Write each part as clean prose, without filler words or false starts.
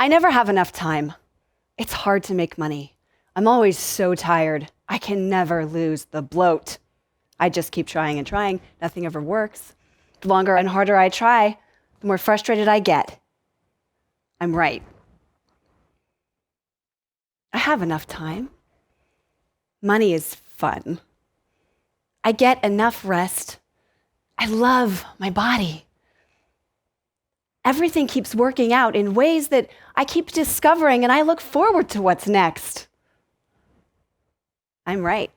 I never have enough time. It's hard to make money. I'm always so tired. I can never lose the bloat. I just keep trying and trying. Nothing ever works. The longer and harder I try, the more frustrated I get. I'm right. I have enough time. Money is fun. I get enough rest. I love my body. Everything keeps working out in ways that I keep discovering, and I look forward to what's next. I'm right.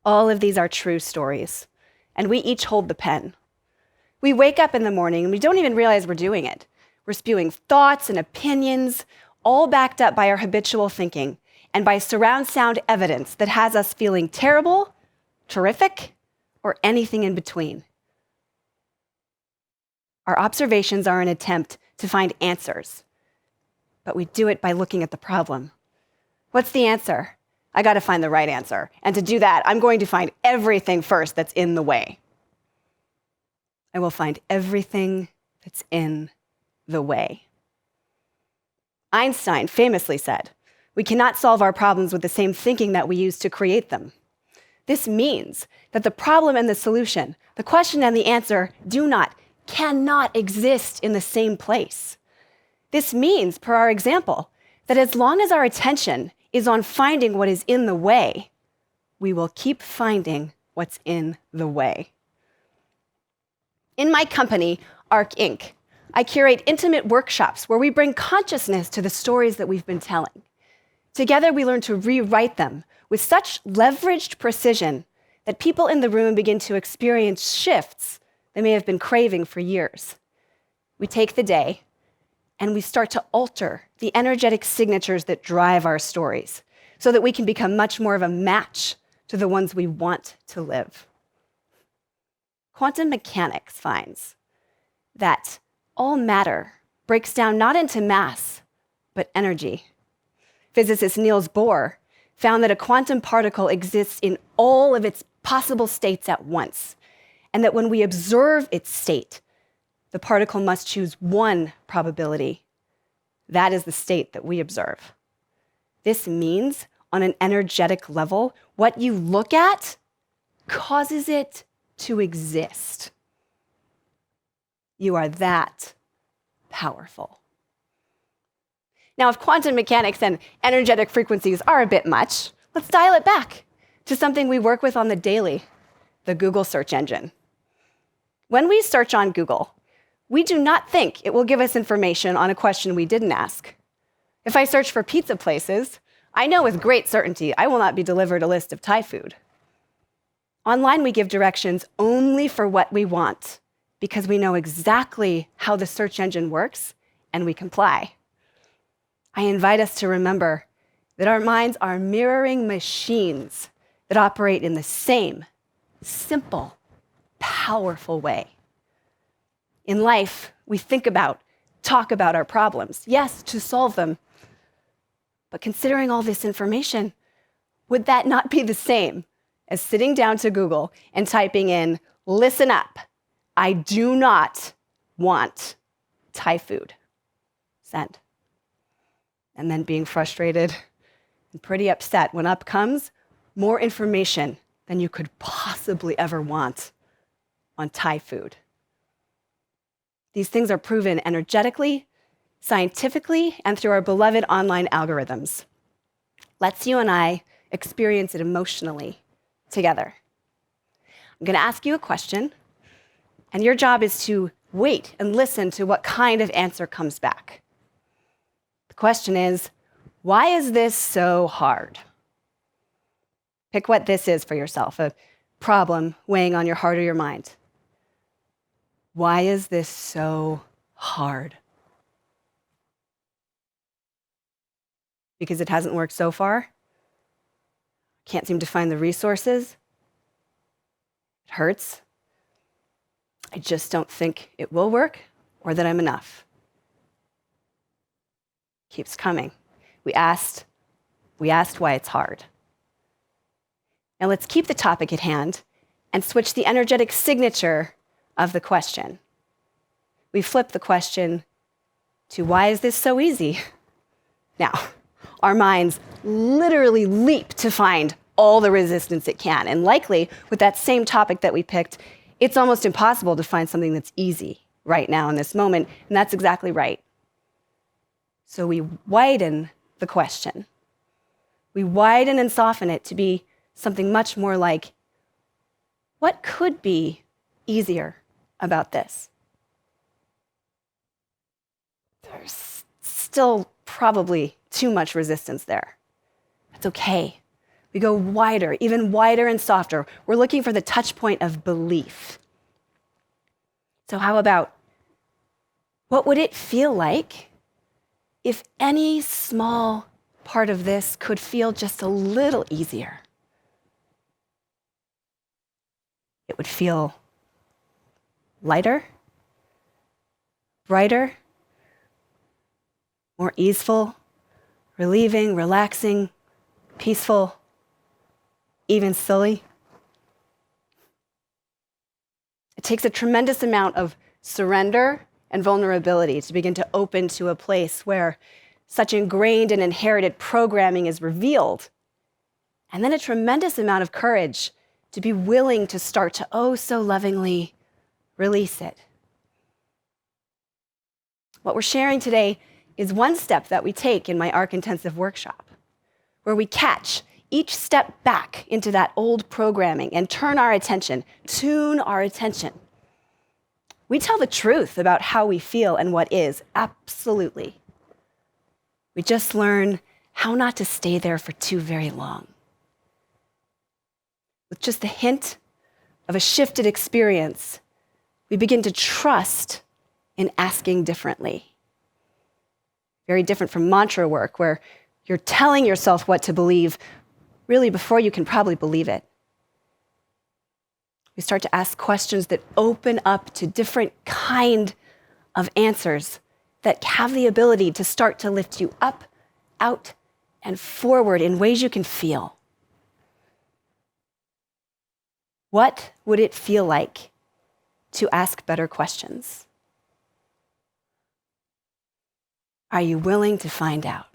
All of these are true stories, and we each hold the pen. We wake up in the morning, and we don't even realize we're doing it. We're spewing thoughts and opinions, all backed up by our habitual thinking and by surround sound evidence that has us feeling terrible, terrific, or anything in between. Our observations are an attempt to find answers, but we do it by looking at the problem. What's the answer? I got to find the right answer. And to do that, I'm going to find everything first that's in the way. I will find everything that's in the way. Einstein famously said, "We cannot solve our problems with the same thinking that we use to create them." This means that the problem and the solution, the question and the answer, cannot exist in the same place. This means, per our example, that as long as our attention is on finding what is in the way, we will keep finding what's in the way. In my company, Arc Inc., I curate intimate workshops where we bring consciousness to the stories that we've been telling. Together, we learn to rewrite them with such leveraged precision that people in the room begin to experience shifts they may have been craving for years. We take the day and we start to alter the energetic signatures that drive our stories so that we can become much more of a match to the ones we want to live. Quantum mechanics finds that all matter breaks down not into mass, but energy. Physicist Niels Bohr found that a quantum particle exists in all of its possible states at once, and that when we observe its state, the particle must choose one probability. That is the state that we observe. This means, on an energetic level, what you look at causes it to exist. You are that powerful. Now, if quantum mechanics and energetic frequencies are a bit much, let's dial it back to something we work with on the daily, the Google search engine. When we search on Google, we do not think it will give us information on a question we didn't ask. If I search for pizza places, I know with great certainty I will not be delivered a list of Thai food. Online, we give directions only for what we want because we know exactly how the search engine works and we comply. I invite us to remember that our minds are mirroring machines that operate in the same simple, powerful way. In life, we talk about our problems, yes, to solve them. But considering all this information, would that not be the same as sitting down to Google and typing in, "Listen up, I do not want Thai food"? Send. And then being frustrated and pretty upset when up comes more information than you could possibly ever want on Thai food. These things are proven energetically, scientifically, and through our beloved online algorithms. Let's you and I experience it emotionally together. I'm going to ask you a question, and your job is to wait and listen to what kind of answer comes back. The question is, why is this so hard? Pick what this is for yourself, a problem weighing on your heart or your mind. Why is this so hard? Because it hasn't worked so far? Can't seem to find the resources? It hurts? I just don't think it will work or that I'm enough. Keeps coming. We asked why it's hard. Now let's keep the topic at hand and switch the energetic signature of the question. We flip the question, to why is this so easy? Now, our minds literally leap to find all the resistance it can. And likely, with that same topic that we picked, it's almost impossible to find something that's easy right now in this moment. And that's exactly right. So we widen the question. We widen and soften it to be something much more like, what could be easier about this? There's still probably too much resistance there. That's okay. We go wider, even wider and softer. We're looking for the touch point of belief. So how about, what would it feel like if any small part of this could feel just a little easier? It would feel lighter, brighter, more easeful, relieving, relaxing, peaceful, even silly. It takes a tremendous amount of surrender and vulnerability to begin to open to a place where such ingrained and inherited programming is revealed, and then a tremendous amount of courage to be willing to start to oh so lovingly release it. What we're sharing today is one step that we take in my ARC Intensive workshop, where we catch each step back into that old programming and turn our attention, tune our attention. We tell the truth about how we feel and what is, absolutely. We just learn how not to stay there for too very long. With just a hint of a shifted experience, we begin to trust in asking differently. Very different from mantra work, where you're telling yourself what to believe really before you can probably believe it. We start to ask questions that open up to different kind of answers that have the ability to start to lift you up, out, and forward in ways you can feel. What would it feel like to ask better questions? Are you willing to find out?